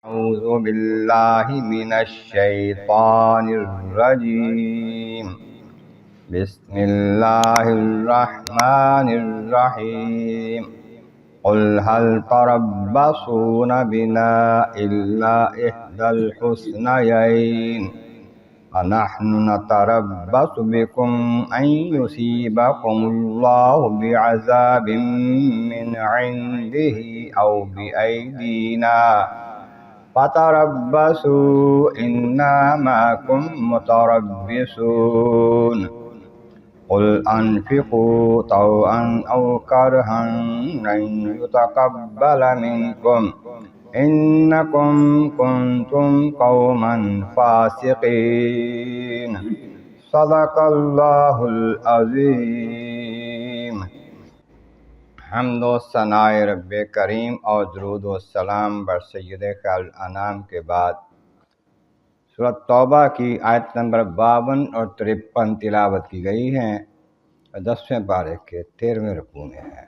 أعوذ بالله من الشيطان الرجيم. بسم الله الرحمن الرحيم. قل هل تربصون بنا إلا إحدى الحسنيين ونحن نتربص بكم أن يصيبكم الله بعذاب من عنده أو بأيدينا فتربصوا إنا معكم متربصون. قل أنفقوا طوعا أو كرها لن يتقبل منكم إنكم كنتم قوما فاسقين. صدق اللہ العظیم. حمد و ثناء رب کریم اور درود و سلام بر سید خیر الانام کے بعد سورۃ توبہ کی آیت نمبر 52 اور 53 تلاوت کی گئی ہیں. 10ویں پارے کے 13ویں رکوع میں ہے.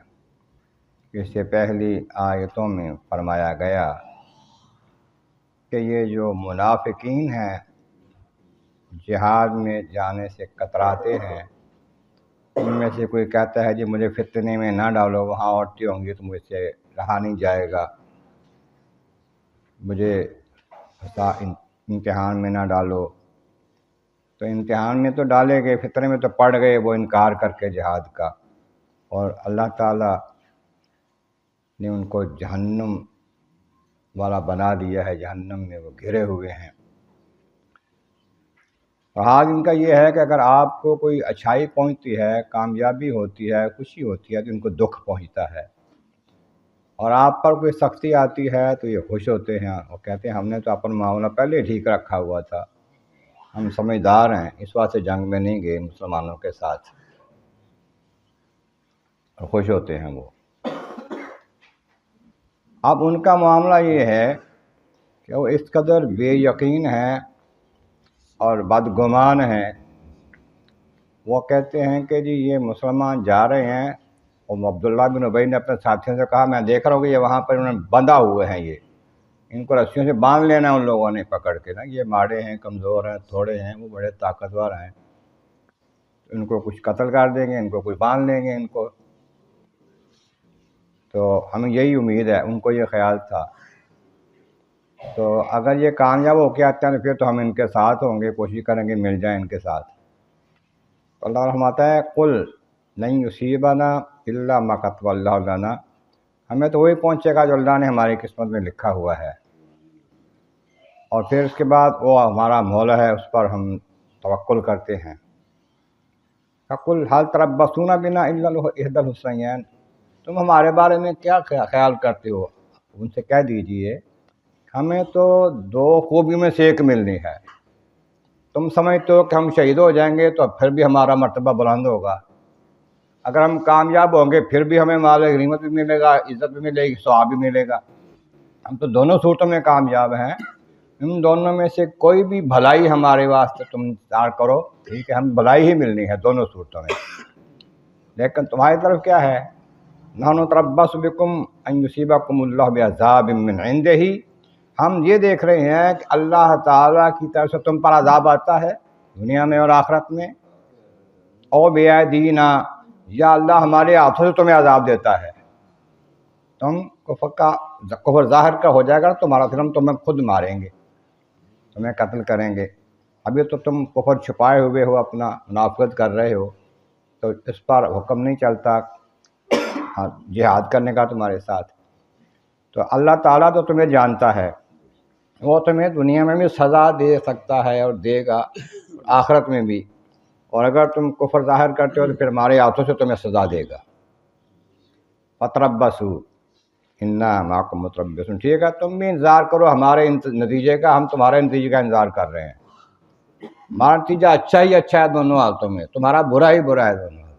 اس سے پہلی آیتوں میں فرمایا گیا کہ یہ جو منافقین ہیں جہاد میں جانے سے کتراتے ہیں، ان میں سے کوئی کہتا ہے جی مجھے فتنے میں نہ ڈالو، وہاں عورتیں ہوں گی تو مجھ سے رہا نہیں جائے گا، مجھے امتحان میں نہ ڈالو. تو امتحان میں تو ڈالے گئے، فتنے میں تو پڑ گئے وہ انکار کر کے جہاد کا، اور اللہ تعالیٰ نے ان کو جہنم والا بنا دیا ہے، جہنم میں وہ گھرے ہوئے ہیں. تو حال ان کا یہ ہے کہ اگر آپ کو کوئی اچھائی پہنچتی ہے، کامیابی ہوتی ہے، خوشی ہوتی ہے تو ان کو دکھ پہنچتا ہے، اور آپ پر کوئی سختی آتی ہے تو یہ خوش ہوتے ہیں اور کہتے ہیں ہم نے تو اپنا معاملہ پہلے ہی ٹھیک رکھا ہوا تھا، ہم سمجھدار ہیں، اس واسطے جنگ میں نہیں گئے مسلمانوں کے ساتھ، اور خوش ہوتے ہیں وہ. اب ان کا معاملہ یہ ہے کہ وہ اس قدر بے یقین ہیں اور بدگمان ہیں. وہ کہتے ہیں کہ جی یہ مسلمان جا رہے ہیں، اور عبداللہ بن ابی نے اپنے ساتھیوں سے کہا میں دیکھ رہا ہوں کہ یہ وہاں پر انہوں نے بندھا ہوئے ہیں، یہ ان کو رسیوں سے باندھ لینا ان لوگوں نے پکڑ کے نا، یہ ماڑے ہیں، کمزور ہیں، تھوڑے ہیں، وہ بڑے طاقتور ہیں، ان کو کچھ قتل کر دیں گے، ان کو کوئی باندھ لیں گے ان کو. تو ہمیں یہی امید ہے، ان کو یہ خیال تھا. تو اگر یہ کامیاب ہو کے آتے ہیں تو پھر تو ہم ان کے ساتھ ہوں گے، کوشش کریں گے مل جائیں ان کے ساتھ. تو اللہ فرماتا ہے قل لن یصیبنا الا ما کتب اللہ لنا، ہمیں تو وہی پہنچے گا جو اللہ نے ہماری قسمت میں لکھا ہوا ہے، اور پھر اس کے بعد وہ ہمارا مولا ہے، اس پر ہم توکل کرتے ہیں. فقل هل تربصون بنا الا احدى الحسنيين، تم ہمارے بارے میں کیا خیال کرتے ہو؟ ان سے کہہ دیجئے ہمیں تو دو خوبی میں سے ایک ملنی ہے. تم سمجھتے ہو کہ ہم شہید ہو جائیں گے تو پھر بھی ہمارا مرتبہ بلند ہوگا، اگر ہم کامیاب ہوں گے پھر بھی ہمیں مال غنیمت بھی ملے گا، عزت بھی ملے گی، ثواب بھی ملے گا. ہم تو دونوں صورتوں میں کامیاب ہیں. ان دونوں میں سے کوئی بھی بھلائی ہمارے واسطے تم انتظار کرو، ٹھیک ہے، ہم بھلائی ہی ملنی ہے دونوں صورتوں میں. لیکن تمہاری طرف کیا ہے؟ نحن نتربص بکم ان یصیبکم اللہ بعذاب من عنده، ہم یہ دیکھ رہے ہیں کہ اللہ تعالیٰ کی طرف سے تم پر عذاب آتا ہے دنیا میں اور آخرت میں، او بایدینا، یا اللہ ہمارے ہاتھوں سے تمہیں عذاب دیتا ہے. تم کفر ظاہر کا ہو جائے گا تمہارا، پھر ہم تمہیں خود ماریں گے، تمہیں قتل کریں گے. ابھی تو تم کفر چھپائے ہوئے ہو، اپنا منافقت کر رہے ہو، تو اس پر حکم نہیں چلتا جہاد کرنے کا تمہارے ساتھ. تو اللہ تعالیٰ تو تمہیں جانتا ہے، وہ تمہیں دنیا میں بھی سزا دے سکتا ہے اور دے گا آخرت میں بھی، اور اگر تم کفر ظاہر کرتے ہو تو پھر ہمارے ہاتھوں سے تمہیں سزا دے گا. فتربصوا انا معکم متربصون، ٹھیک ہے تم بھی انتظار کرو ہمارے نتیجے کا، ہم تمہارے نتیجے کا انتظار کر رہے ہیں. ہمارا نتیجہ اچھا ہی اچھا ہے دونوں حالتوں میں، تمہارا برا ہی برا ہے دونوں حالتوں میں،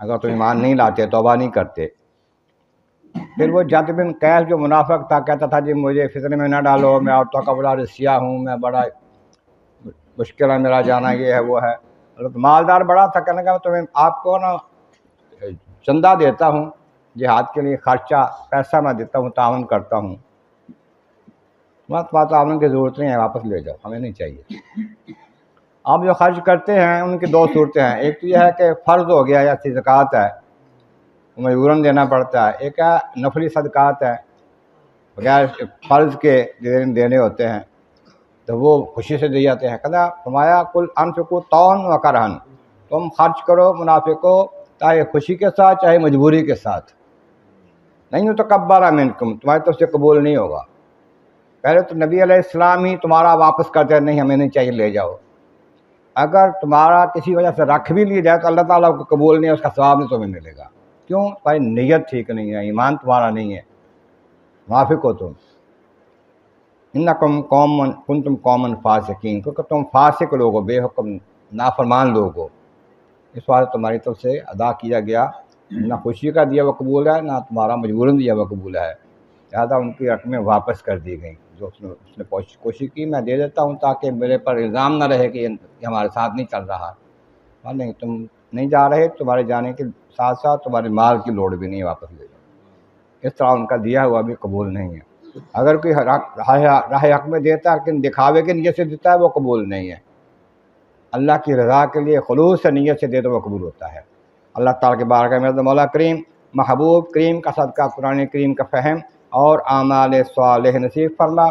اگر تم ایمان نہیں لاتے، توبہ نہیں کرتے. پھر وہ جد بن قیس جو منافق تھا کہتا تھا جی مجھے فتنے میں نہ ڈالو، میں عورتوں کا بڑا رسیا ہوں، میں بڑا مشکل ہے میرا جانا، یہ ہے وہ ہے. مالدار بڑا تھا، کہنے کا تمہیں آپ کو نا چندہ دیتا ہوں، جہاد کے لیے خرچہ پیسہ میں دیتا ہوں، تعاون کرتا ہوں. بات تعاون کی ضرورت نہیں ہے، واپس لے جاؤ، ہمیں نہیں چاہیے۔ آپ جو خرچ کرتے ہیں ان کی دو صورتیں ہیں، ایک تو یہ ہے کہ فرض ہو گیا یا صدقات ہے، مجبوراً دینا پڑتا ہے، ایک ہے نفلی صدقات ہے، بغیر فرض کے دینے ہوتے ہیں تو وہ خوشی سے دی جاتے ہیں۔ کہا فرمایا کل انفقوا طوعا و کرہا، تم خرچ کرو منافقو چاہے خوشی کے ساتھ چاہے مجبوری کے ساتھ، نہیں یتقبل منکم، تمہاری طرف سے قبول نہیں ہوگا۔ پہلے تو نبی علیہ السلام ہی تمہارا واپس کرتے ہیں، نہیں ہمیں نہیں چاہیے لے جاؤ۔ اگر تمہارا کسی وجہ سے رکھ بھی لیا جائے تو اللہ تعالیٰ کو قبول نہیں ہے، اس کا ثواب نہیں تمہیں ملے گا۔ کیوں؟ بھائی نیت ٹھیک نہیں ہے، ایمان تمہارا نہیں ہے، منافق ہو تم۔ انکم قوم کنتم قوما فاسقین، کیونکہ تم فاسق لوگ ہو، بے حکم نافرمان لوگ ہو، اس واسطے تمہاری طرف سے ادا کیا گیا، نہ خوشی کا دیا ہوا قبول ہے نہ تمہارا مجبوراً دیا ہوا قبول ہے، لہٰذا ان کی رقمیں واپس کر دی گئیں۔ جو اس نے کوشش کی میں دے دیتا ہوں تاکہ میرے پر الزام نہ رہے کہ یہ ہمارے ساتھ نہیں چل رہا، نہیں تم نہیں جا رہے، تمہارے جانے کے ساتھ ساتھ تمہارے مال کی لوڑ بھی نہیں ہے، واپس لے جاؤ۔ اس طرح ان کا دیا ہوا بھی قبول نہیں ہے۔ اگر کوئی راہ حق میں دیتا ہے لیکن دکھاوے کی نیت سے دیتا ہے وہ قبول نہیں ہے، اللہ کی رضا کے لیے خلوص سے نیت سے دے تو وہ قبول ہوتا ہے۔ اللہ تعالیٰ کے بارگاہ میں مولا کریم محبوب کریم کا صدقہ قرآن کریم کا فہم اور اعمال صالح نصیب فرما۔